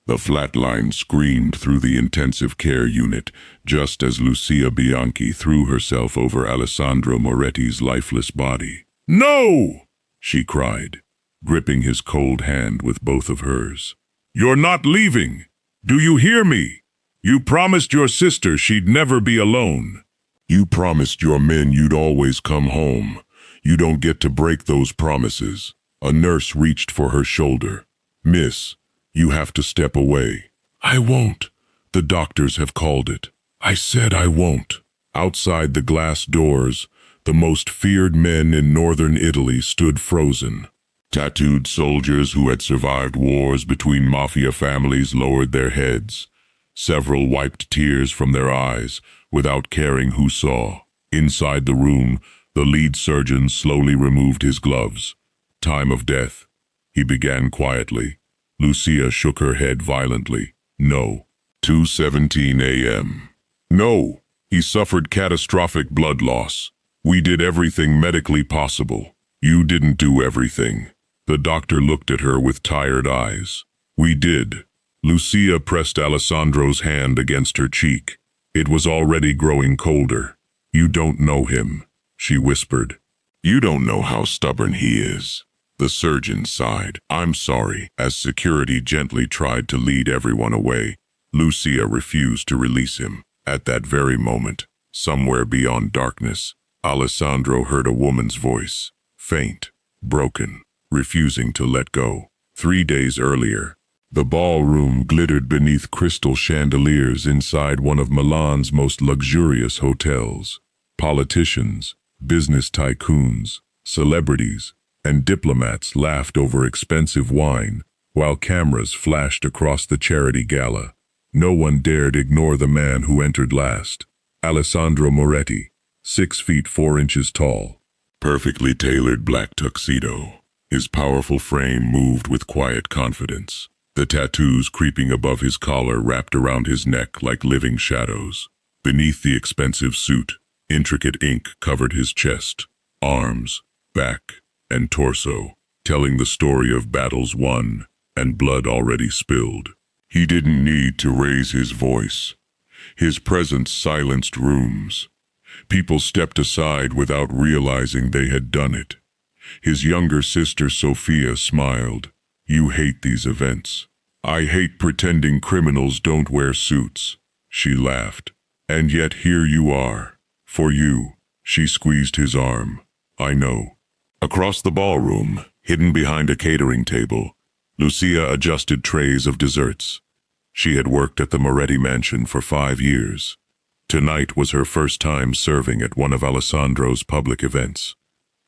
The flatline screamed through the intensive care unit just as Lucia Bianchi threw herself over Alessandro Moretti's lifeless body. "No!" she cried, gripping his cold hand with both of hers. "You're not leaving! Do you hear me? You promised your sister she'd never be alone. You promised your men you'd always come home. You don't get to break those promises." A nurse reached for her shoulder. "Miss, you have to step away." "I won't. The doctors have called it." "I said I won't." Outside the glass doors, the most feared men in northern Italy stood frozen. Tattooed soldiers who had survived wars between mafia families lowered their heads. Several wiped tears from their eyes without caring who saw. Inside the room, the lead surgeon slowly removed his gloves. "Time of death," he began quietly. Lucia shook her head violently. "No." 2:17 a.m. "No. He suffered catastrophic blood loss. We did everything medically possible." "You didn't do everything." The doctor looked at her with tired eyes. "We did." Lucia pressed Alessandro's hand against her cheek. It was already growing colder. "You don't know him," she whispered. "You don't know how stubborn he is." The surgeon sighed. "I'm sorry." As security gently tried to lead everyone away, Lucia refused to release him. At that very moment, somewhere beyond darkness, Alessandro heard a woman's voice, faint, broken, refusing to let go. 3 days earlier, the ballroom glittered beneath crystal chandeliers inside one of Milan's most luxurious hotels. Politicians, business tycoons, celebrities, and diplomats laughed over expensive wine, while cameras flashed across the charity gala. No one dared ignore the man who entered last, Alessandro Moretti, 6 feet 4 inches tall. Perfectly tailored black tuxedo. His powerful frame moved with quiet confidence, the tattoos creeping above his collar wrapped around his neck like living shadows. Beneath the expensive suit, intricate ink covered his chest, arms, back, and torso, telling the story of battles won and blood already spilled. He didn't need to raise his voice. His presence silenced rooms. People stepped aside without realizing they had done it. His younger sister Sophia smiled. "You hate these events." "I hate pretending criminals don't wear suits," she laughed. "And yet here you are. For you." She squeezed his arm. "I know." Across the ballroom, hidden behind a catering table, Lucia adjusted trays of desserts. She had worked at the Moretti mansion for 5 years. Tonight was her first time serving at one of Alessandro's public events.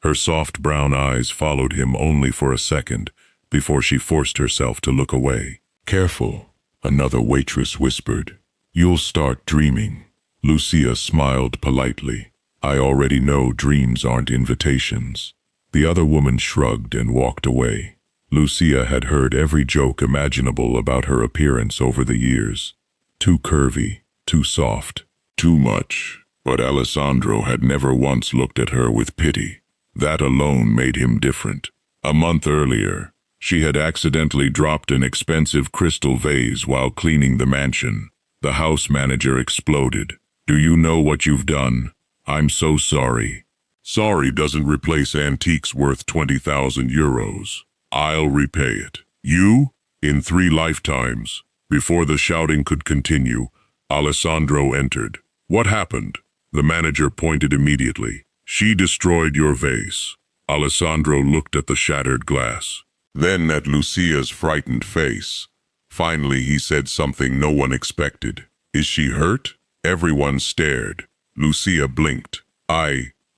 Her soft brown eyes followed him only for a second before she forced herself to look away. "Careful," another waitress whispered. "You'll start dreaming." Lucia smiled politely. "I already know dreams aren't invitations." The other woman shrugged and walked away. Lucia had heard every joke imaginable about her appearance over the years. Too curvy, too soft, too much. But Alessandro had never once looked at her with pity. That alone made him different. A month earlier, she had accidentally dropped an expensive crystal vase while cleaning the mansion. The house manager exploded. "Do you know what you've done? I'm so sorry." "Sorry doesn't replace antiques worth 20,000 euros. I'll repay it." "You?" In 3 lifetimes. Before the shouting could continue, Alessandro entered. "What happened?" The manager pointed immediately. "She destroyed your vase." Alessandro looked at the shattered glass, then at Lucia's frightened face. Finally he said something no one expected. "Is she hurt?" Everyone stared. Lucia blinked.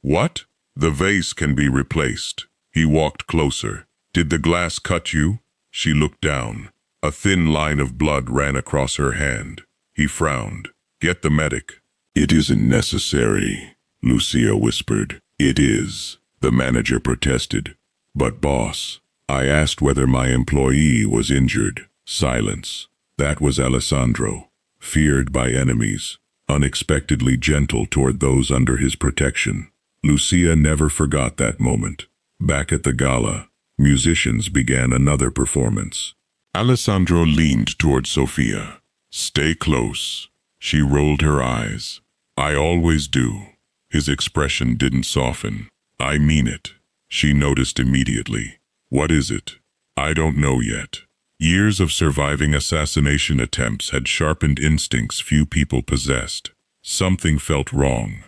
What?" "The vase can be replaced." He walked closer. "Did the glass cut you?" She looked down. A thin line of blood ran across her hand. He frowned. "Get the medic." "It isn't necessary," Lucia whispered. "It is," the manager protested. "But boss, I asked whether my employee was injured." Silence. That was Alessandro, feared by enemies, unexpectedly gentle toward those under his protection. Lucia never forgot that moment. Back at the gala, musicians began another performance. Alessandro leaned toward Sophia. Stay close. She rolled her eyes. I always do. His expression didn't soften. I mean it. She noticed immediately. What is it? I don't know yet. Years of surviving assassination attempts had sharpened instincts few people possessed. Something felt wrong.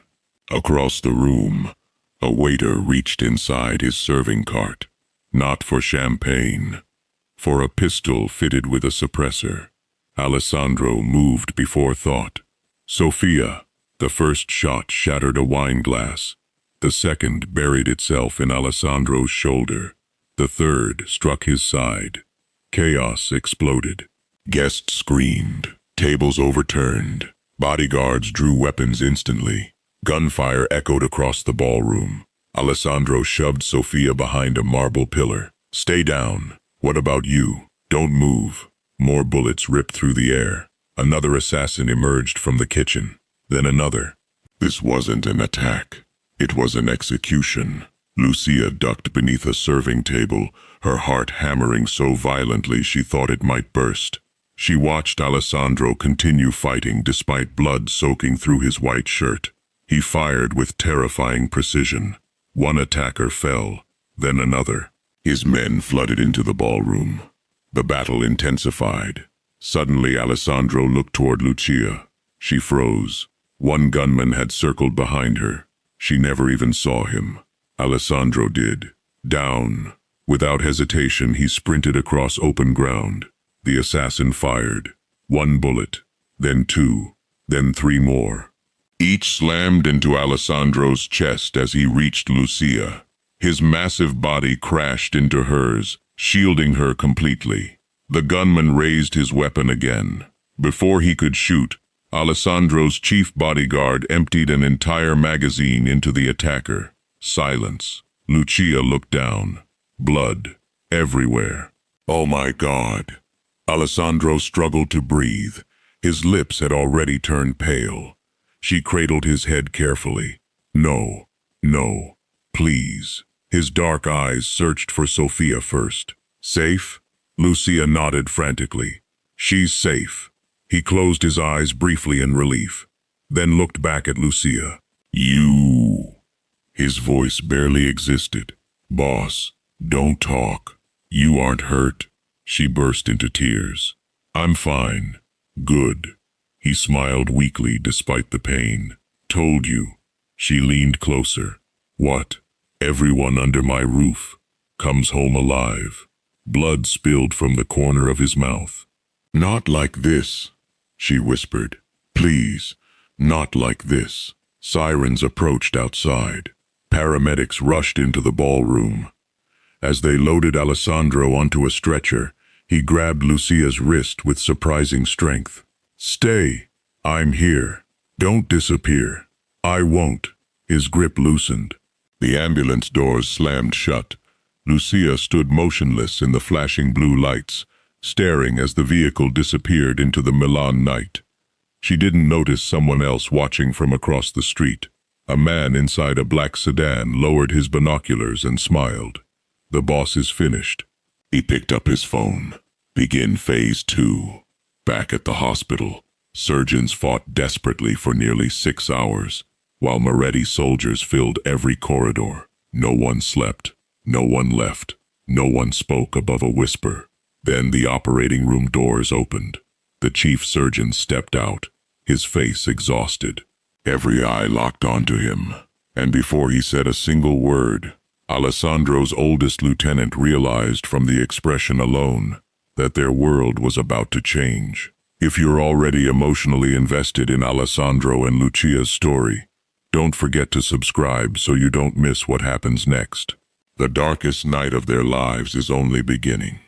Across the room, a waiter reached inside his serving cart. Not for champagne. For a pistol fitted with a suppressor. Alessandro moved before thought. Sophia. The first shot shattered a wine glass. The second buried itself in Alessandro's shoulder. The third struck his side. Chaos exploded. Guests screamed. Tables overturned. Bodyguards drew weapons instantly. Gunfire echoed across the ballroom. Alessandro shoved Sophia behind a marble pillar. Stay down. What about you? Don't move. More bullets ripped through the air. Another assassin emerged from the kitchen. Then another. This wasn't an attack. It was an execution. Lucia ducked beneath a serving table, her heart hammering so violently she thought it might burst. She watched Alessandro continue fighting despite blood soaking through his white shirt. He fired with terrifying precision. One attacker fell, then another. His men flooded into the ballroom. The battle intensified. Suddenly Alessandro looked toward Lucia. She froze. One gunman had circled behind her. She never even saw him. Alessandro did. Down. Without hesitation, he sprinted across open ground. The assassin fired. One bullet, then two, then three more. Each slammed into Alessandro's chest as he reached Lucia. His massive body crashed into hers, shielding her completely. The gunman raised his weapon again. Before he could shoot, Alessandro's chief bodyguard emptied an entire magazine into the attacker. Silence. Lucia looked down. Blood. Everywhere. Oh my God. Alessandro struggled to breathe. His lips had already turned pale. She cradled his head carefully. No. No. Please. His dark eyes searched for Sophia first. Safe? Lucia nodded frantically. She's safe. He closed his eyes briefly in relief, then looked back at Lucia. You. His voice barely existed. Boss, don't talk. You aren't hurt. She burst into tears. I'm fine. Good. He smiled weakly despite the pain. Told you. She leaned closer. What? Everyone under my roof comes home alive. Blood spilled from the corner of his mouth. Not like this, she whispered. Please, not like this. Sirens approached outside. Paramedics rushed into the ballroom. As they loaded Alessandro onto a stretcher, he grabbed Lucia's wrist with surprising strength. Stay. I'm here. Don't disappear. I won't. His grip loosened. The ambulance doors slammed shut. Lucia stood motionless in the flashing blue lights, staring as the vehicle disappeared into the Milan night. She didn't notice someone else watching from across the street. A man inside a black sedan lowered his binoculars and smiled. The boss is finished. He picked up his phone. Begin phase 2. Back at the hospital, surgeons fought desperately for nearly 6 hours, while Moretti soldiers filled every corridor. No one slept. No one left. No one spoke above a whisper. Then the operating room doors opened. The chief surgeon stepped out, his face exhausted. Every eye locked onto him, and before he said a single word, Alessandro's oldest lieutenant realized from the expression alone that their world was about to change. If you're already emotionally invested in Alessandro and Lucia's story, don't forget to subscribe so you don't miss what happens next. The darkest night of their lives is only beginning.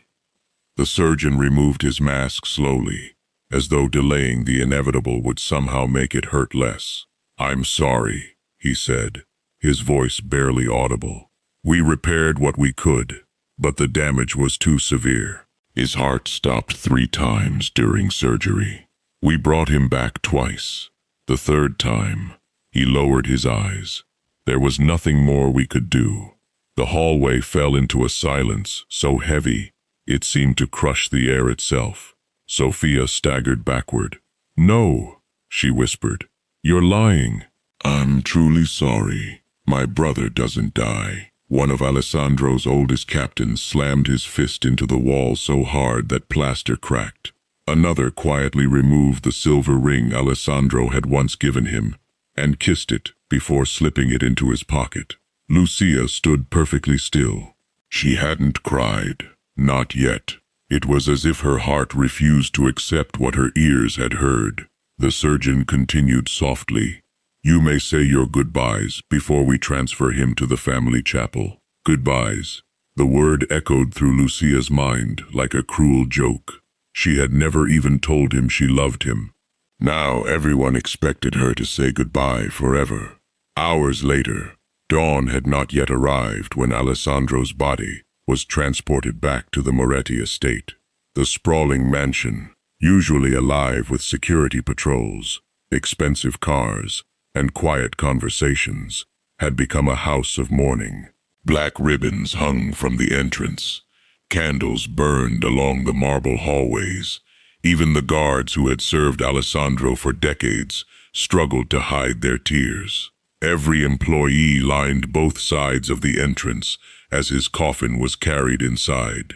The surgeon removed his mask slowly, as though delaying the inevitable would somehow make it hurt less. I'm sorry, he said, his voice barely audible. We repaired what we could, but the damage was too severe. His heart stopped 3 times during surgery. We brought him back twice. The third time, he lowered his eyes. There was nothing more we could do. The hallway fell into a silence so heavy It seemed to crush the air itself. Sophia staggered backward. "No," she whispered. "You're lying." "I'm truly sorry. My brother doesn't die." One of Alessandro's oldest captains slammed his fist into the wall so hard that plaster cracked. Another quietly removed the silver ring Alessandro had once given him and kissed it before slipping it into his pocket. Lucia stood perfectly still. She hadn't cried. Not yet. It was as if her heart refused to accept what her ears had heard. The surgeon continued softly, "You may say your goodbyes before we transfer him to the family chapel." Goodbyes. The word echoed through Lucia's mind like a cruel joke. She had never even told him she loved him. Now everyone expected her to say goodbye forever. Hours later, dawn had not yet arrived when Alessandro's body was transported back to the Moretti estate. The sprawling mansion, usually alive with security patrols, expensive cars, and quiet conversations, had become a house of mourning. Black ribbons hung from the entrance. Candles burned along the marble hallways. Even the guards who had served Alessandro for decades struggled to hide their tears. Every employee lined both sides of the entrance as his coffin was carried inside.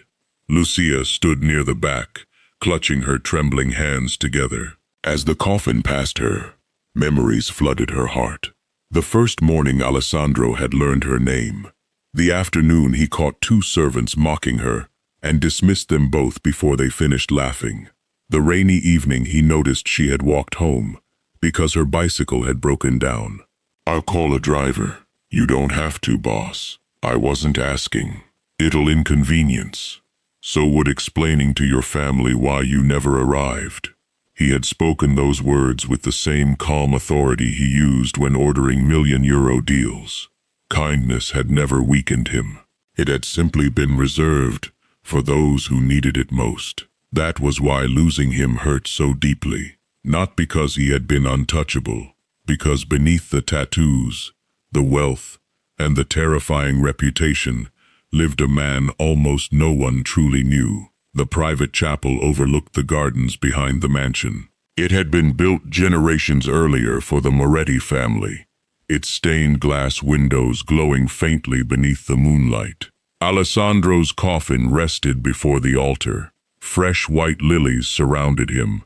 Lucia stood near the back, clutching her trembling hands together. As the coffin passed her, memories flooded her heart. The first morning Alessandro had learned her name. The afternoon he caught two servants mocking her and dismissed them both before they finished laughing. The rainy evening he noticed she had walked home because her bicycle had broken down. "I'll call a driver." "You don't have to, boss. I wasn't asking. It'll inconvenience. So would explaining to your family why you never arrived." He had spoken those words with the same calm authority he used when ordering million-euro deals. Kindness had never weakened him. It had simply been reserved for those who needed it most. That was why losing him hurt so deeply. Not because he had been untouchable, because beneath the tattoos, the wealth, and the terrifying reputation lived a man almost no one truly knew. The private chapel overlooked the gardens behind the mansion. It had been built generations earlier for the Moretti family, its stained glass windows glowing faintly beneath the moonlight. Alessandro's coffin rested before the altar. Fresh white lilies surrounded him.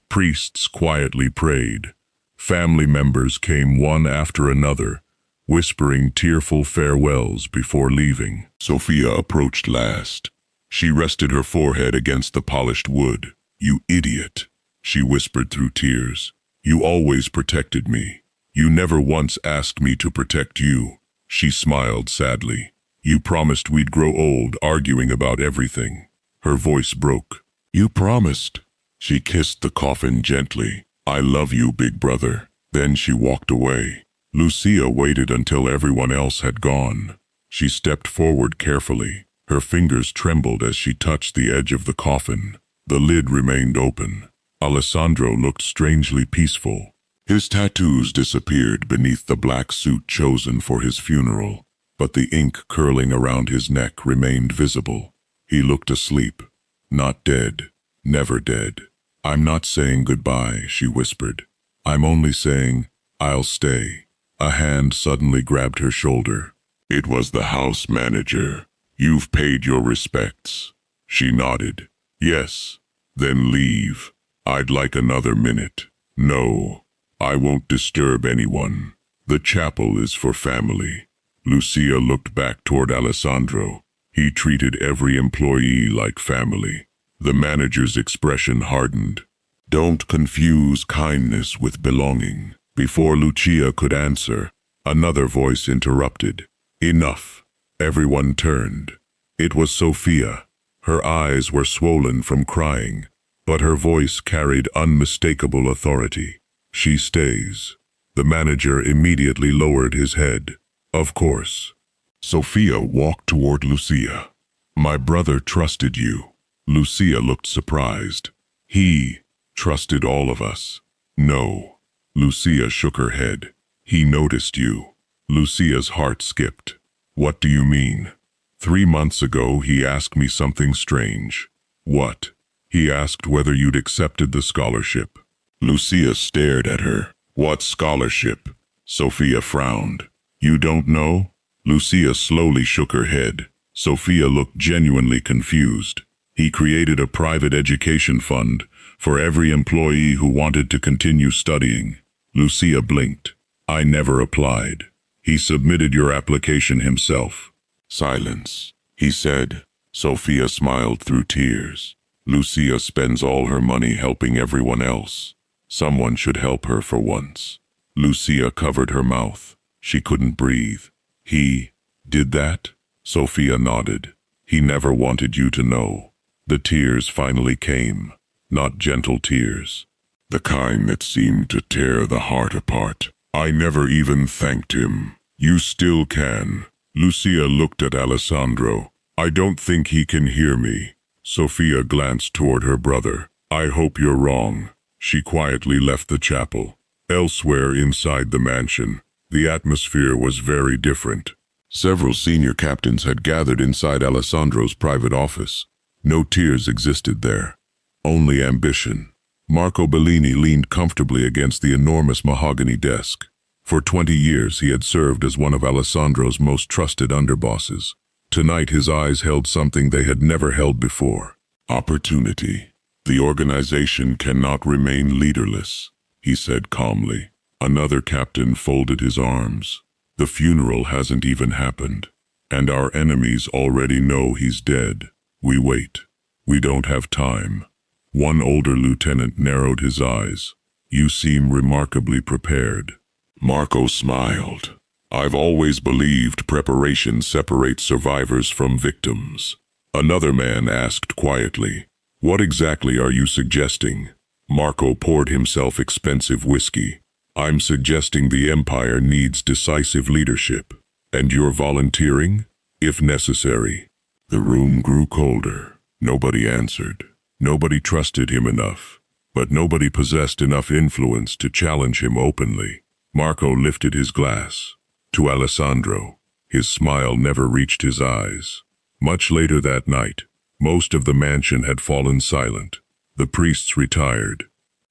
Priests quietly prayed. Family members came one after another, whispering tearful farewells before leaving. Sophia approached last. She rested her forehead against the polished wood. "You idiot," she whispered through tears. "You always protected me. You never once asked me to protect you." She smiled sadly. "You promised we'd grow old arguing about everything." Her voice broke. "You promised." She kissed the coffin gently. "I love you, big brother." Then she walked away. Lucia waited until everyone else had gone. She stepped forward carefully. Her fingers trembled as she touched the edge of the coffin. The lid remained open. Alessandro looked strangely peaceful. His tattoos disappeared beneath the black suit chosen for his funeral, but the ink curling around his neck remained visible. He looked asleep. Not dead. Never dead. "I'm not saying goodbye," she whispered. "I'm only saying, I'll stay." A hand suddenly grabbed her shoulder. It was the house manager. "You've paid your respects." She nodded. "Yes." "Then leave. I'd like another minute." "No, I won't disturb anyone. The chapel is for family." Lucia looked back toward Alessandro. He treated every employee like family. The manager's expression hardened. "Don't confuse kindness with belonging." Before Lucia could answer, another voice interrupted. "Enough." Everyone turned. It was Sophia. Her eyes were swollen from crying, but her voice carried unmistakable authority. "She stays." The manager immediately lowered his head. "Of course." Sophia walked toward Lucia. "My brother trusted you." Lucia looked surprised. "He trusted all of us." "No." Lucia shook her head. "He noticed you." Lucia's heart skipped. "What do you mean?" 3 months ago, he asked me something strange. What? He asked whether you'd accepted the scholarship. Lucia stared at her. What scholarship? Sophia frowned. You don't know? Lucia slowly shook her head. Sophia looked genuinely confused. He created a private education fund for every employee who wanted to continue studying. Lucia blinked. I never applied. He submitted your application himself. Silence, he said. Sophia smiled through tears. Lucia spends all her money helping everyone else. Someone should help her for once. Lucia covered her mouth. She couldn't breathe. He did that? Sophia nodded. He never wanted you to know. The tears finally came. Not gentle tears. The kind that seemed to tear the heart apart. I never even thanked him. You still can. Lucia looked at Alessandro. I don't think he can hear me. Sophia glanced toward her brother. I hope you're wrong. She quietly left the chapel. Elsewhere inside the mansion, the atmosphere was very different. Several senior captains had gathered inside Alessandro's private office. No tears existed there. Only ambition. Marco Bellini leaned comfortably against the enormous mahogany desk. For 20 years he had served as one of Alessandro's most trusted underbosses. Tonight his eyes held something they had never held before. Opportunity. The organization cannot remain leaderless, he said calmly. Another captain folded his arms. The funeral hasn't even happened, and our enemies already know he's dead. We wait. We don't have time. One older lieutenant narrowed his eyes. You seem remarkably prepared. Marco smiled. I've always believed preparation separates survivors from victims. Another man asked quietly, What exactly are you suggesting? Marco poured himself expensive whiskey. I'm suggesting the Empire needs decisive leadership, and you're volunteering, if necessary. The room grew colder. Nobody answered. Nobody trusted him enough, but nobody possessed enough influence to challenge him openly. Marco lifted his glass. To Alessandro, his smile never reached his eyes. Much later that night, most of the mansion had fallen silent. The priests retired.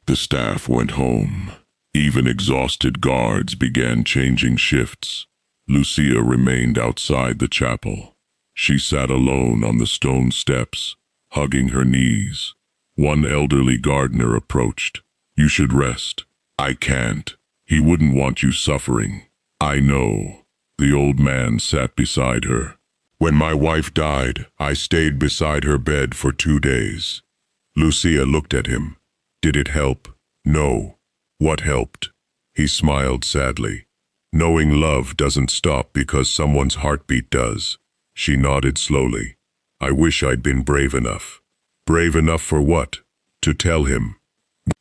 The staff went home. Even exhausted guards began changing shifts. Lucia remained outside the chapel. She sat alone on the stone steps, hugging her knees. One elderly gardener approached. You should rest. I can't. He wouldn't want you suffering. I know. The old man sat beside her. When my wife died, I stayed beside her bed for 2 days. Lucia looked at him. Did it help? No. What helped? He smiled sadly. Knowing love doesn't stop because someone's heartbeat does. She nodded slowly. I wish I'd been brave enough. Brave enough for what? To tell him.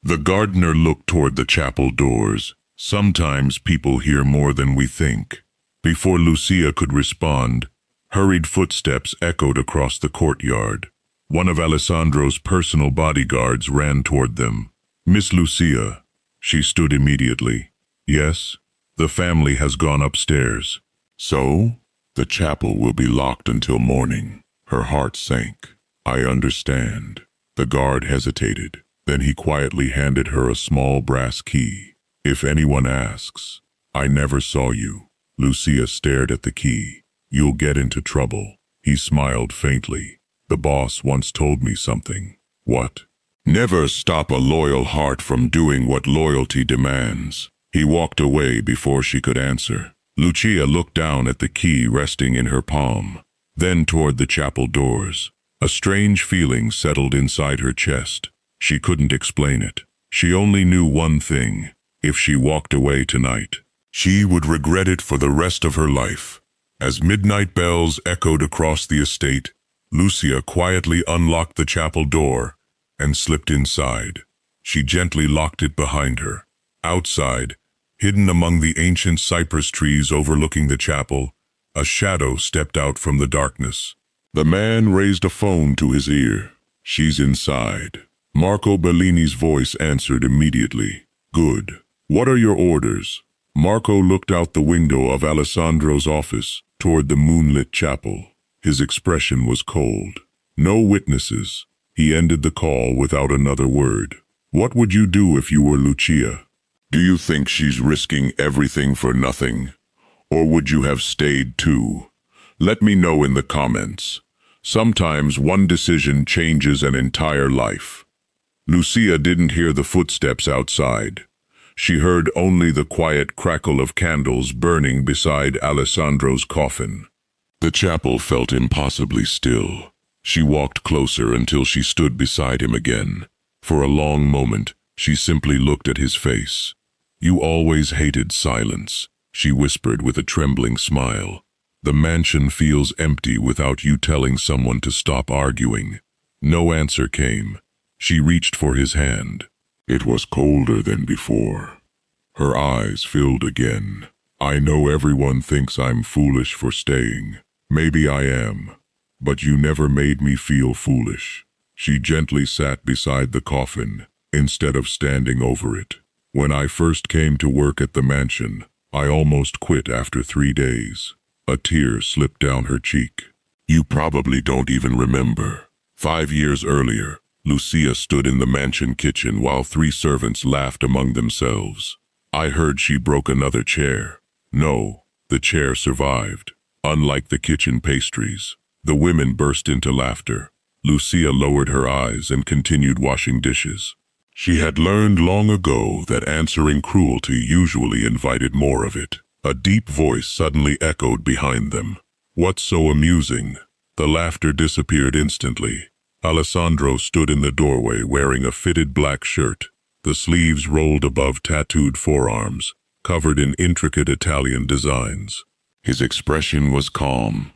The gardener looked toward the chapel doors. Sometimes people hear more than we think. Before Lucia could respond, hurried footsteps echoed across the courtyard. One of Alessandro's personal bodyguards ran toward them. Miss Lucia. She stood immediately. Yes, the family has gone upstairs. So? The chapel will be locked until morning. Her heart sank. I understand. The guard hesitated. Then he quietly handed her a small brass key. If anyone asks, I never saw you. Lucia stared at the key. You'll get into trouble. He smiled faintly. The boss once told me something. What? Never stop a loyal heart from doing what loyalty demands. He walked away before she could answer. Lucia looked down at the key resting in her palm, then toward the chapel doors. A strange feeling settled inside her chest. She couldn't explain it. She only knew one thing. If she walked away tonight, she would regret it for the rest of her life. As midnight bells echoed across the estate, Lucia quietly unlocked the chapel door and slipped inside. She gently locked it behind her. Outside, hidden among the ancient cypress trees overlooking the chapel, a shadow stepped out from the darkness. The man raised a phone to his ear. She's inside. Marco Bellini's voice answered immediately. Good. What are your orders? Marco looked out the window of Alessandro's office toward the moonlit chapel. His expression was cold. No witnesses. He ended the call without another word. What would you do if you were Lucia? Do you think she's risking everything for nothing? Or would you have stayed too? Let me know in the comments. Sometimes one decision changes an entire life. Lucia didn't hear the footsteps outside. She heard only the quiet crackle of candles burning beside Alessandro's coffin. The chapel felt impossibly still. She walked closer until she stood beside him again. For a long moment, she simply looked at his face. "You always hated silence," she whispered with a trembling smile. "The mansion feels empty without you telling someone to stop arguing." No answer came. She reached for his hand. It was colder than before. Her eyes filled again. "I know everyone thinks I'm foolish for staying. Maybe I am. But you never made me feel foolish." She gently sat beside the coffin, instead of standing over it. "When I first came to work at the mansion, I almost quit after 3 days. A tear slipped down her cheek. "You probably don't even remember. 5 years earlier, Lucia stood in the mansion kitchen while 3 servants laughed among themselves. I heard she broke another chair. No, the chair survived. Unlike the kitchen pastries." The women burst into laughter. Lucia lowered her eyes and continued washing dishes. She had learned long ago that answering cruelty usually invited more of it. A deep voice suddenly echoed behind them. "What's so amusing?" The laughter disappeared instantly. Alessandro stood in the doorway wearing a fitted black shirt. The sleeves rolled above tattooed forearms, covered in intricate Italian designs. His expression was calm.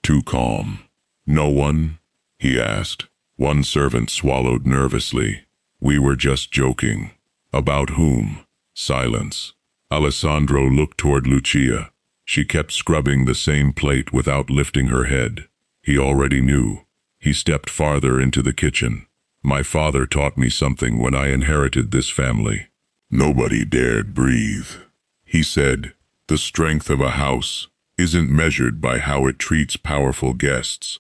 Too calm. "No one?" he asked. One servant swallowed nervously. "We were just joking." "About whom?" Silence. Alessandro looked toward Lucia. She kept scrubbing the same plate without lifting her head. He already knew. He stepped farther into the kitchen. "My father taught me something when I inherited this family. Nobody dared breathe," he said. "The strength of a house isn't measured by how it treats powerful guests.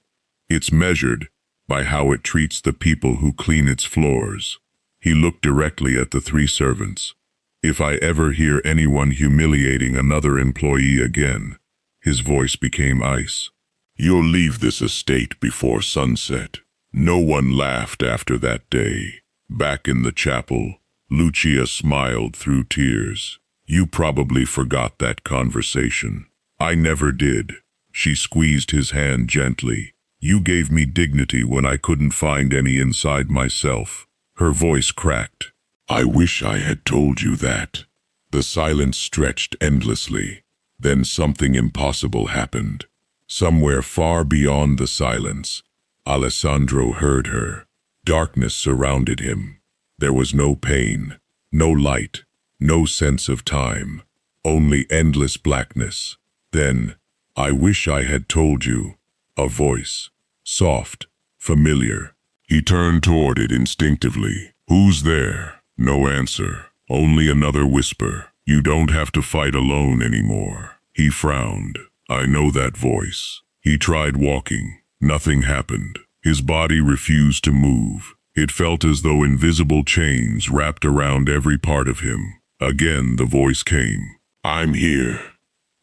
It's measured by how it treats the people who clean its floors." He looked directly at the 3 servants. "If I ever hear anyone humiliating another employee again," his voice became ice, "you'll leave this estate before sunset." No one laughed after that day. Back in the chapel, Lucia smiled through tears. "You probably forgot that conversation." "I never did." She squeezed his hand gently. "You gave me dignity when I couldn't find any inside myself." Her voice cracked. "I wish I had told you that." The silence stretched endlessly. Then something impossible happened. Somewhere far beyond the silence, Alessandro heard her. Darkness surrounded him. There was no pain, no light, no sense of time, only endless blackness. Then, "I wish I had told you." A voice, soft, familiar. He turned toward it instinctively. "Who's there?" No answer, only another whisper. "You don't have to fight alone anymore." He frowned. "I know that voice." He tried walking. Nothing happened. His body refused to move. It felt as though invisible chains wrapped around every part of him. Again the voice came. "I'm here."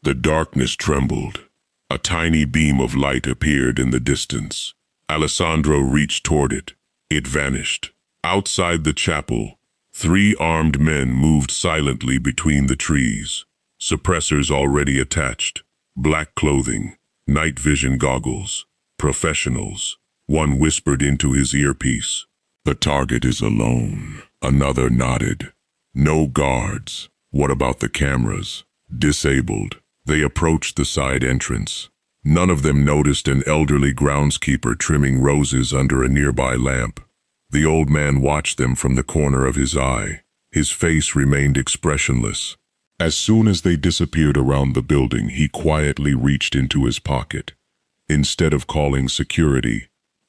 The darkness trembled. A tiny beam of light appeared in the distance. Alessandro reached toward it. It vanished. Outside the chapel, 3 armed men moved silently between the trees. Suppressors already attached. Black clothing, night vision goggles. Professionals. One whispered into his earpiece. "The target is alone." Another nodded. "No guards." "What about the cameras?" "Disabled." They approached the side entrance. None of them noticed an elderly groundskeeper trimming roses under a nearby lamp. The old man watched them from the corner of his eye. His face remained expressionless. As soon as they disappeared around the building, he quietly reached into his pocket. Instead of calling security,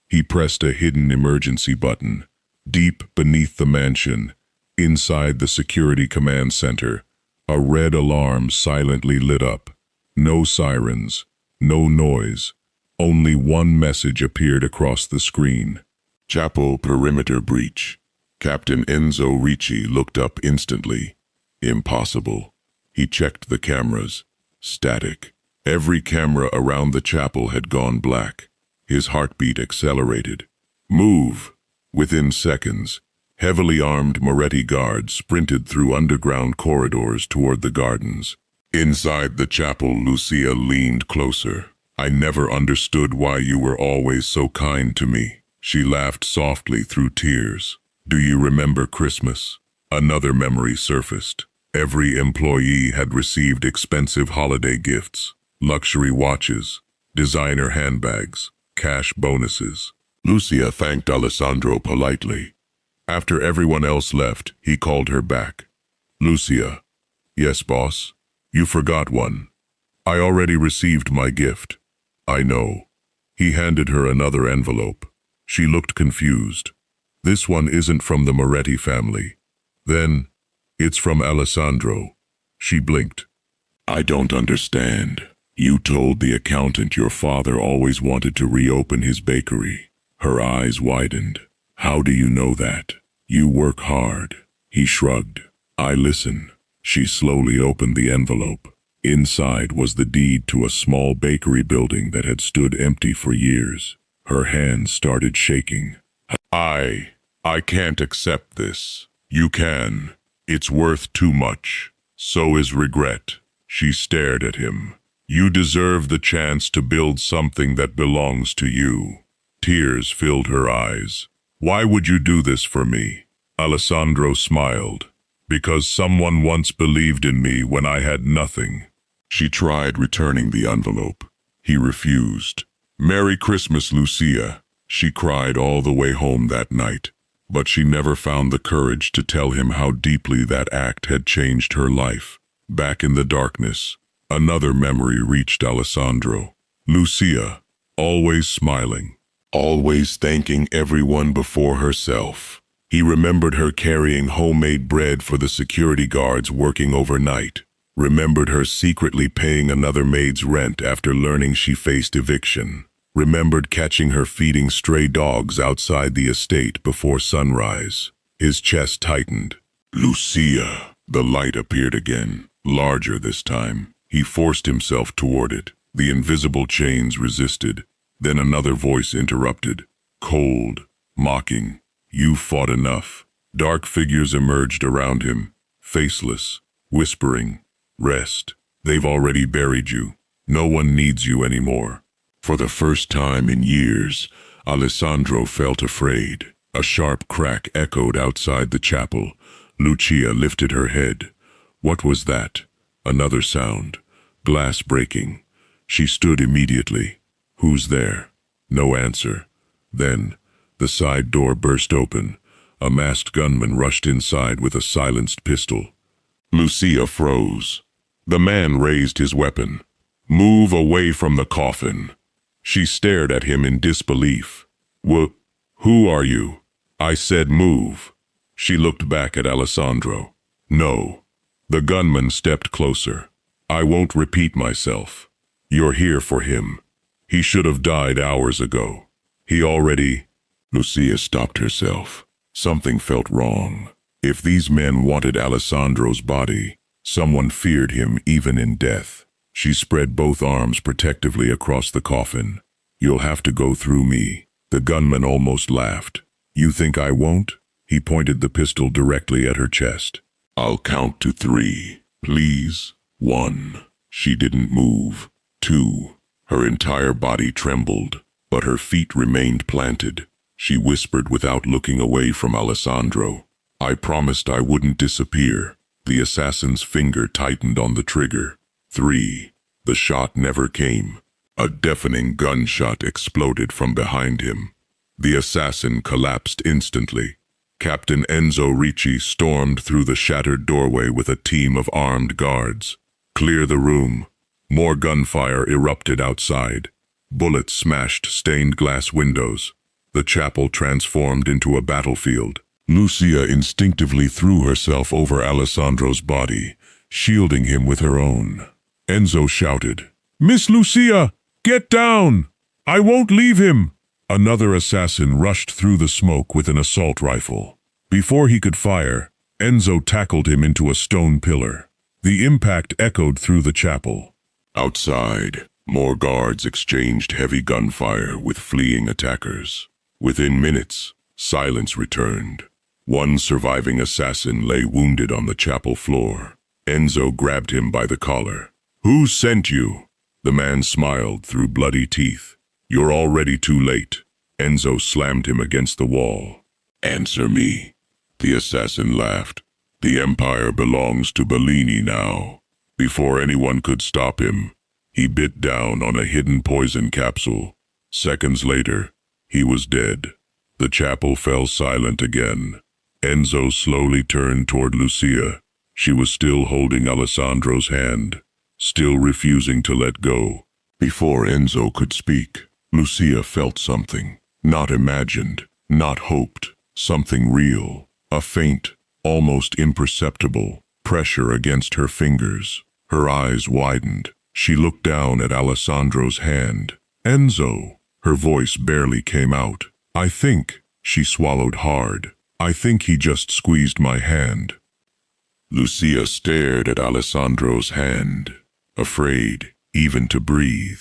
he pressed a hidden emergency button. Deep beneath the mansion, inside the security command center, a red alarm silently lit up. No sirens, no noise, Only one message appeared across the screen. Chapel perimeter breach. Captain Enzo Ricci looked up instantly. Impossible. He checked the cameras. Static. Every camera around the chapel had gone black. His heartbeat accelerated. Move! Within seconds, heavily armed Moretti guards sprinted through underground corridors toward the gardens. Inside the chapel, Lucia leaned closer. I never understood why you were always so kind to me. She laughed softly through tears. Do you remember Christmas? Another memory surfaced. Every employee had received expensive holiday gifts, luxury watches, designer handbags, cash bonuses. Lucia thanked Alessandro politely. After everyone else left, he called her back. Lucia. Yes, boss. You forgot one. I already received my gift. I know. He handed her another envelope. She looked confused. This one isn't from the Moretti family. Then, it's from Alessandro. She blinked. I don't understand. You told the accountant your father always wanted to reopen his bakery. Her eyes widened. How do you know that? You work hard. He shrugged. I listen. She slowly opened the envelope. Inside was the deed to a small bakery building that had stood empty for years. Her hands started shaking. I can't accept this. You can. It's worth too much. So is regret. She stared at him. You deserve the chance to build something that belongs to you. Tears filled her eyes. Why would you do this for me? Alessandro smiled. Because someone once believed in me when I had nothing. She tried returning the envelope. He refused. Merry Christmas, Lucia. She cried all the way home that night. But she never found the courage to tell him how deeply that act had changed her life. Back in the darkness, another memory reached Alessandro. Lucia, always smiling, always thanking everyone before herself. He remembered her carrying homemade bread for the security guards working overnight. Remembered her secretly paying another maid's rent after learning she faced eviction. Remembered catching her feeding stray dogs outside the estate before sunrise. His chest tightened. Lucia. The light appeared again, larger this time. He forced himself toward it. The invisible chains resisted. Then another voice interrupted. Cold, mocking. You fought enough. Dark figures emerged around him, faceless, whispering. Rest. They've already buried you. No one needs you anymore. For the first time in years, Alessandro felt afraid. A sharp crack echoed outside the chapel. Lucia lifted her head. What was that? Another sound. Glass breaking. She stood immediately. Who's there? No answer. Then, the side door burst open. A masked gunman rushed inside with a silenced pistol. Lucia froze. The man raised his weapon. Move away from the coffin. She stared at him in disbelief. Who are you? I said move. She looked back at Alessandro. No. The gunman stepped closer. I won't repeat myself. You're here for him. He should have died hours ago. He already... Lucia stopped herself. Something felt wrong. If these men wanted Alessandro's body, someone feared him even in death. She spread both arms protectively across the coffin. You'll have to go through me. The gunman almost laughed. You think I won't? He pointed the pistol directly at her chest. I'll count to 3. Please. 1. She didn't move. 2. Her entire body trembled, but her feet remained planted. She whispered without looking away from Alessandro. I promised I wouldn't disappear. The assassin's finger tightened on the trigger. 3. The shot never came. A deafening gunshot exploded from behind him. The assassin collapsed instantly. Captain Enzo Ricci stormed through the shattered doorway with a team of armed guards. Clear the room. More gunfire erupted outside. Bullets smashed stained glass windows. The chapel transformed into a battlefield. Lucia instinctively threw herself over Alessandro's body, shielding him with her own. Enzo shouted, Miss Lucia, get down! I won't leave him! Another assassin rushed through the smoke with an assault rifle. Before he could fire, Enzo tackled him into a stone pillar. The impact echoed through the chapel. Outside, more guards exchanged heavy gunfire with fleeing attackers. Within minutes, silence returned. One surviving assassin lay wounded on the chapel floor. Enzo grabbed him by the collar. Who sent you? The man smiled through bloody teeth. You're already too late. Enzo slammed him against the wall. Answer me. The assassin laughed. The Empire belongs to Bellini now. Before anyone could stop him, he bit down on a hidden poison capsule. Seconds later, he was dead. The chapel fell silent again. Enzo slowly turned toward Lucia. She was still holding Alessandro's hand, still refusing to let go. Before Enzo could speak, Lucia felt something. Not imagined, not hoped, something real. A faint, almost imperceptible pressure against her fingers. Her eyes widened. She looked down at Alessandro's hand. Enzo! Her voice barely came out. I think, she swallowed hard. I think he just squeezed my hand. Lucia stared at Alessandro's hand, afraid even to breathe.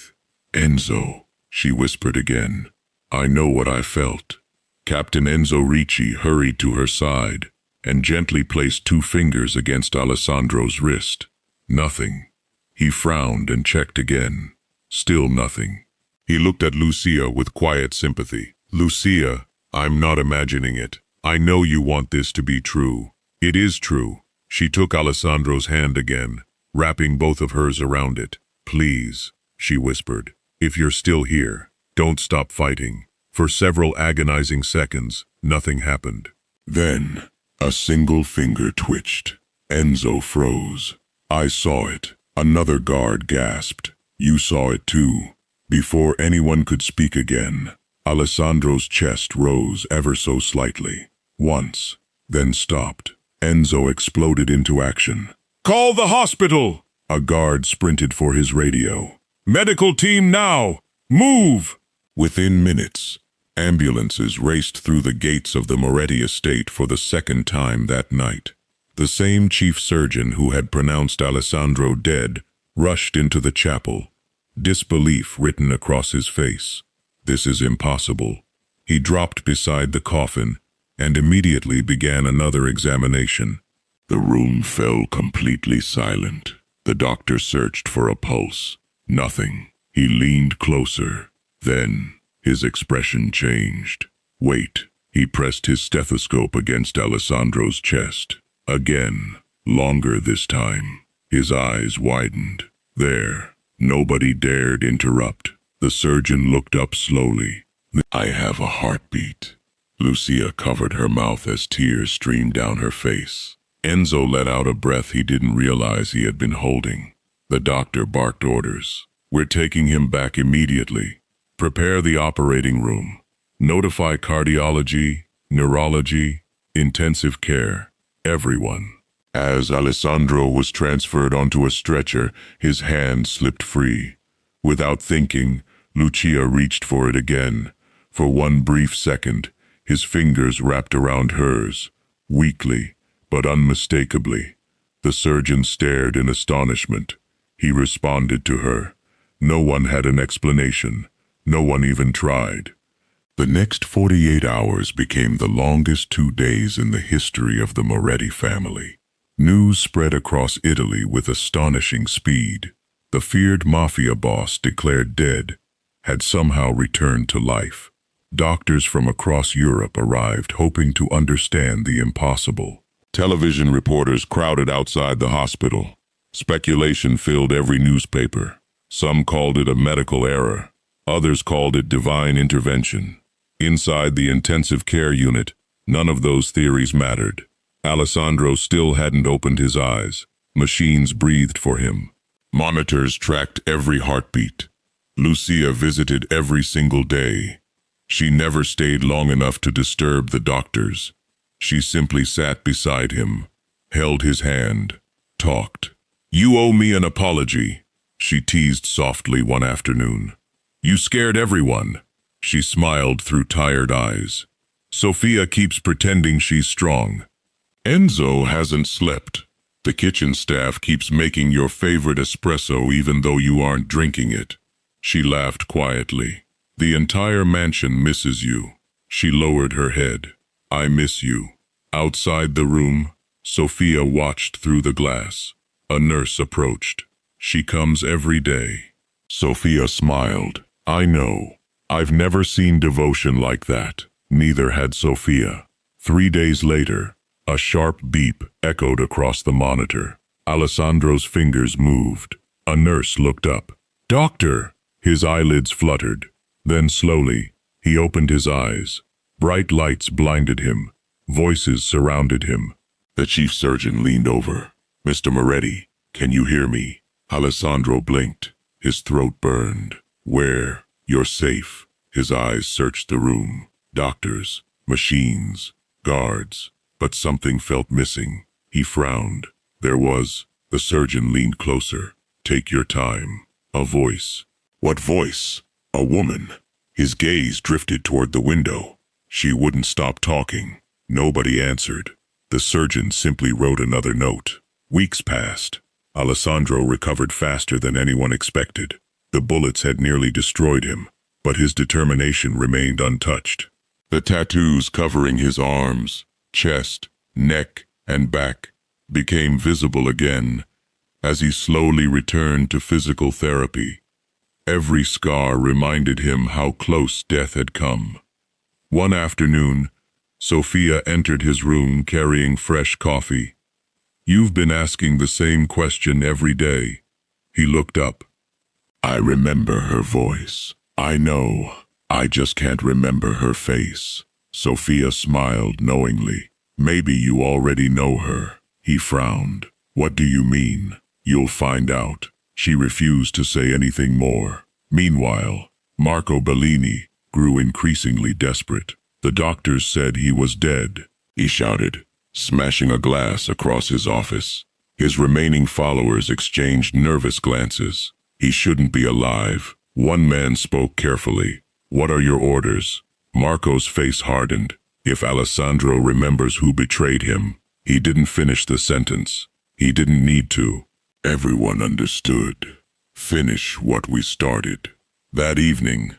Enzo, she whispered again. I know what I felt. Captain Enzo Ricci hurried to her side and gently placed 2 fingers against Alessandro's wrist. Nothing. He frowned and checked again. Still nothing. He looked at Lucia with quiet sympathy. Lucia, I'm not imagining it. I know you want this to be true. It is true. She took Alessandro's hand again, wrapping both of hers around it. Please, she whispered, if you're still here, don't stop fighting. For several agonizing seconds, nothing happened. Then, a single finger twitched. Enzo froze. I saw it. Another guard gasped. You saw it too. Before anyone could speak again, Alessandro's chest rose ever so slightly. Once, then stopped. Enzo exploded into action. Call the hospital! A guard sprinted for his radio. Medical team now! Move! Within minutes, ambulances raced through the gates of the Moretti estate for the second time that night. The same chief surgeon who had pronounced Alessandro dead rushed into the chapel, disbelief written across his face. This is impossible. He dropped beside the coffin and immediately began another examination. The room fell completely silent. The doctor searched for a pulse. Nothing. He leaned closer. Then, his expression changed. Wait. He pressed his stethoscope against Alessandro's chest. Again, longer this time. His eyes widened. There. Nobody dared interrupt. The surgeon looked up slowly. I have a heartbeat. Lucia covered her mouth as tears streamed down her face. Enzo let out a breath he didn't realize he had been holding. The doctor barked orders. We're taking him back immediately. Prepare the operating room. Notify cardiology, neurology, intensive care, everyone. As Alessandro was transferred onto a stretcher, his hand slipped free. Without thinking, Lucia reached for it again. For one brief second, his fingers wrapped around hers, weakly but unmistakably. The surgeon stared in astonishment. He responded to her. No one had an explanation. No one even tried. The next 48 hours became the longest 2 days in the history of the Moretti family. News spread across Italy with astonishing speed. The feared mafia boss, declared dead, had somehow returned to life. Doctors from across Europe arrived, hoping to understand the impossible. Television reporters crowded outside the hospital. Speculation filled every newspaper. Some called it a medical error. Others called it divine intervention. Inside the intensive care unit, none of those theories mattered. Alessandro still hadn't opened his eyes. Machines breathed for him. Monitors tracked every heartbeat. Lucia visited every single day. She never stayed long enough to disturb the doctors. She simply sat beside him, held his hand, talked. You owe me an apology, she teased softly one afternoon. You scared everyone. She smiled through tired eyes. Sophia keeps pretending she's strong. Enzo hasn't slept. The kitchen staff keeps making your favorite espresso even though you aren't drinking it. She laughed quietly. The entire mansion misses you. She lowered her head. I miss you. Outside the room, Sophia watched through the glass. A nurse approached. She comes every day. Sophia smiled. I know. I've never seen devotion like that. Neither had Sophia. 3 days later, a sharp beep echoed across the monitor. Alessandro's fingers moved. A nurse looked up. Doctor! His eyelids fluttered. Then slowly, he opened his eyes. Bright lights blinded him. Voices surrounded him. The chief surgeon leaned over. Mr. Moretti, can you hear me? Alessandro blinked. His throat burned. Where? You're safe. His eyes searched the room. Doctors, machines, guards. But something felt missing. He frowned. There was. The surgeon leaned closer. Take your time. A voice. What voice? A woman. His gaze drifted toward the window. She wouldn't stop talking. Nobody answered. The surgeon simply wrote another note. Weeks passed. Alessandro recovered faster than anyone expected. The bullets had nearly destroyed him, but his determination remained untouched. The tattoos covering his arms, chest, neck, and back became visible again as he slowly returned to physical therapy. Every scar reminded him how close death had come. One afternoon, Sophia entered his room carrying fresh coffee. You've been asking the same question every day. He looked up. I remember her voice. I know. I just can't remember her face. Sophia smiled knowingly. Maybe you already know her. He frowned. What do you mean? You'll find out. She refused to say anything more. Meanwhile, Marco Bellini grew increasingly desperate. The doctors said he was dead. He shouted, smashing a glass across his office. His remaining followers exchanged nervous glances. He shouldn't be alive. One man spoke carefully. What are your orders? Marco's face hardened. If Alessandro remembers who betrayed him, he didn't finish the sentence. He didn't need to. Everyone understood. Finish what we started. That evening,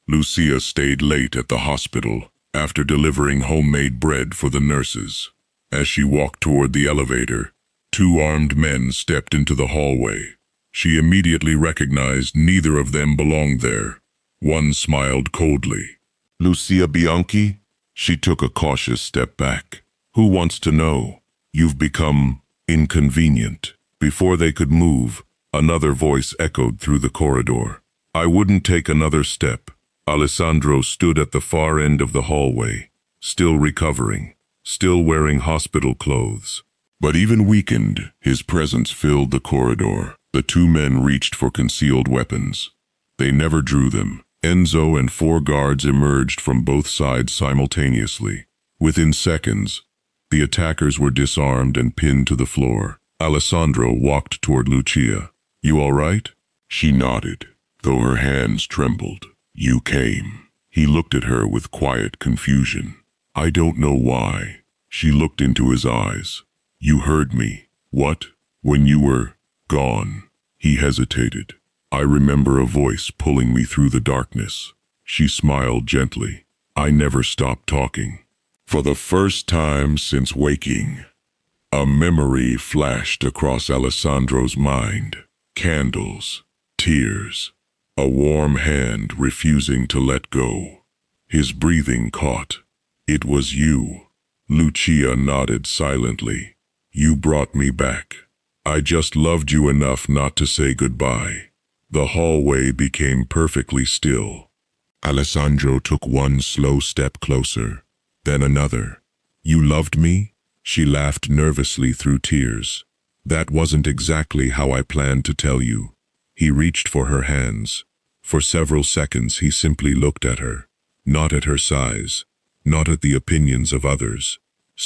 Lucia stayed late at the hospital after delivering homemade bread for the nurses. As she walked toward the elevator, 2 armed men stepped into the hallway. She immediately recognized neither of them belonged there. One smiled coldly. Lucia Bianchi? She took a cautious step back. Who wants to know? You've become inconvenient. Before they could move, another voice echoed through the corridor. I wouldn't take another step. Alessandro stood at the far end of the hallway, still recovering, still wearing hospital clothes. But even weakened, his presence filled the corridor. The 2 men reached for concealed weapons. They never drew them. Enzo and 4 guards emerged from both sides simultaneously. Within seconds, the attackers were disarmed and pinned to the floor. Alessandro walked toward Lucia. You all right? She nodded, though her hands trembled. You came. He looked at her with quiet confusion. I don't know why. She looked into his eyes. You heard me. What? When you were gone. He hesitated. I remember a voice pulling me through the darkness. She smiled gently. I never stopped talking. For the first time since waking, a memory flashed across Alessandro's mind. Candles, tears, a warm hand refusing to let go. His breathing caught. It was you. Lucia nodded silently. You brought me back. I just loved you enough not to say goodbye. The hallway became perfectly still. Alessandro took one slow step closer, then another. You loved me? She laughed nervously through tears. That wasn't exactly how I planned to tell you. He reached for her hands. For several seconds he simply looked at her, not at her size, not at the opinions of others.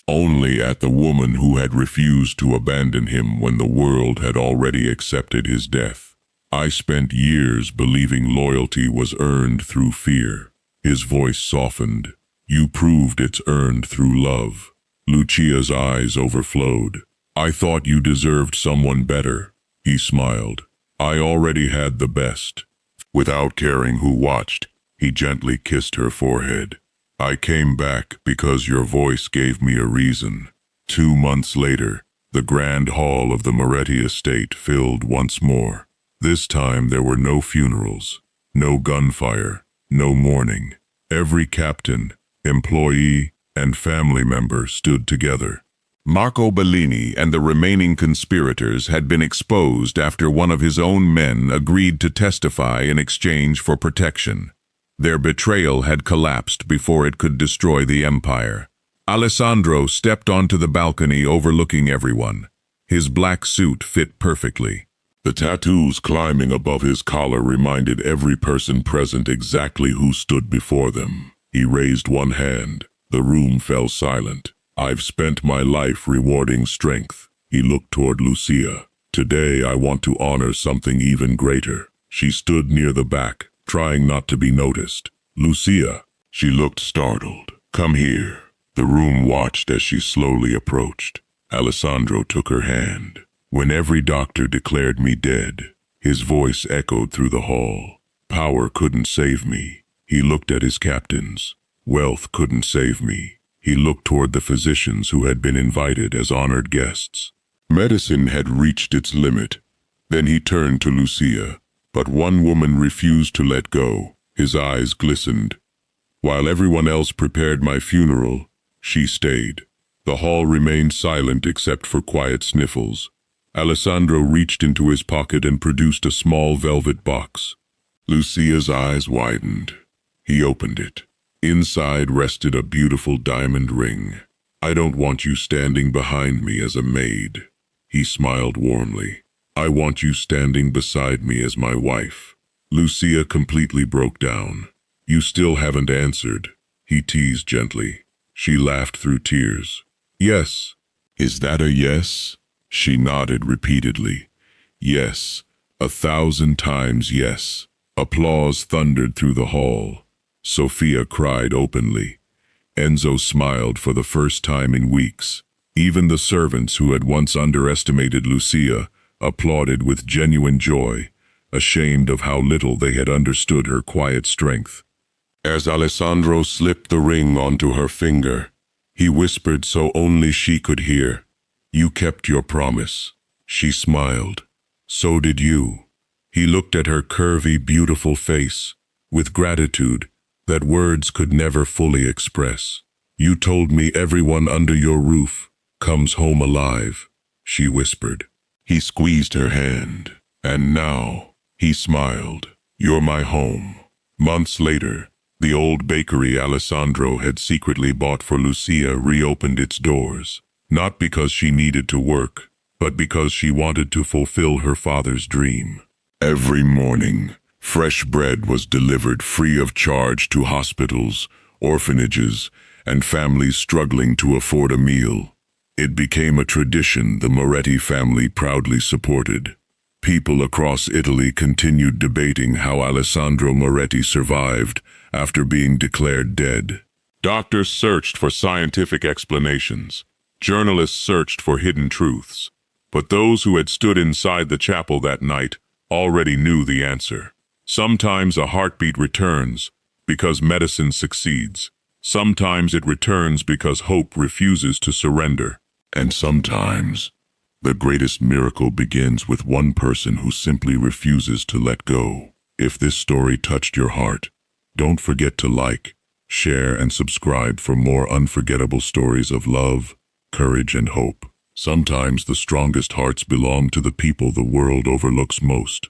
Only at the woman who had refused to abandon him when the world had already accepted his death. I spent years believing loyalty was earned through fear. His voice softened. You proved it's earned through love. Lucia's eyes overflowed. I thought you deserved someone better. He smiled. I already had the best. Without caring who watched, he gently kissed her forehead. I came back because your voice gave me a reason. 2 months later, the grand hall of the Moretti estate filled once more. This time there were no funerals, no gunfire, no mourning. Every captain, employee, and family member stood together. Marco Bellini and the remaining conspirators had been exposed after one of his own men agreed to testify in exchange for protection. Their betrayal had collapsed before it could destroy the empire. Alessandro stepped onto the balcony overlooking everyone. His black suit fit perfectly. The tattoos climbing above his collar reminded every person present exactly who stood before them. He raised one hand. The room fell silent. I've spent my life rewarding strength. He looked toward Lucia. Today I want to honor something even greater. She stood near the back, trying not to be noticed. Lucia. She looked startled. Come here. The room watched as she slowly approached. Alessandro took her hand. When every doctor declared me dead, his voice echoed through the hall. Power couldn't save me. He looked at his captains. Wealth couldn't save me. He looked toward the physicians who had been invited as honored guests. Medicine had reached its limit. Then he turned to Lucia, but one woman refused to let go. His eyes glistened. While everyone else prepared my funeral, she stayed. The hall remained silent except for quiet sniffles. Alessandro reached into his pocket and produced a small velvet box. Lucia's eyes widened. He opened it. Inside rested a beautiful diamond ring. I don't want you standing behind me as a maid. He smiled warmly. I want you standing beside me as my wife. Lucia completely broke down. You still haven't answered, he teased gently. She laughed through tears. Yes. Is that a yes? She nodded repeatedly. Yes. 1,000 times yes. Applause thundered through the hall. Sophia cried openly. Enzo smiled for the first time in weeks. Even the servants who had once underestimated Lucia applauded with genuine joy, ashamed of how little they had understood her quiet strength. As Alessandro slipped the ring onto her finger, he whispered so only she could hear, "You kept your promise." She smiled. So did you. He looked at her curvy, beautiful face, with gratitude that words could never fully express. You told me everyone under your roof comes home alive, she whispered. He squeezed her hand. And now, he smiled, you're my home. Months later, the old bakery Alessandro had secretly bought for Lucia reopened its doors, not because she needed to work, but because she wanted to fulfill her father's dream. Every morning, fresh bread was delivered free of charge to hospitals, orphanages, and families struggling to afford a meal. It became a tradition the Moretti family proudly supported. People across Italy continued debating how Alessandro Moretti survived after being declared dead. Doctors searched for scientific explanations. Journalists searched for hidden truths. But those who had stood inside the chapel that night already knew the answer. Sometimes a heartbeat returns because medicine succeeds. Sometimes it returns because hope refuses to surrender. And sometimes, the greatest miracle begins with one person who simply refuses to let go. If this story touched your heart, don't forget to like, share, and subscribe for more unforgettable stories of love, courage, and hope. Sometimes the strongest hearts belong to the people the world overlooks most.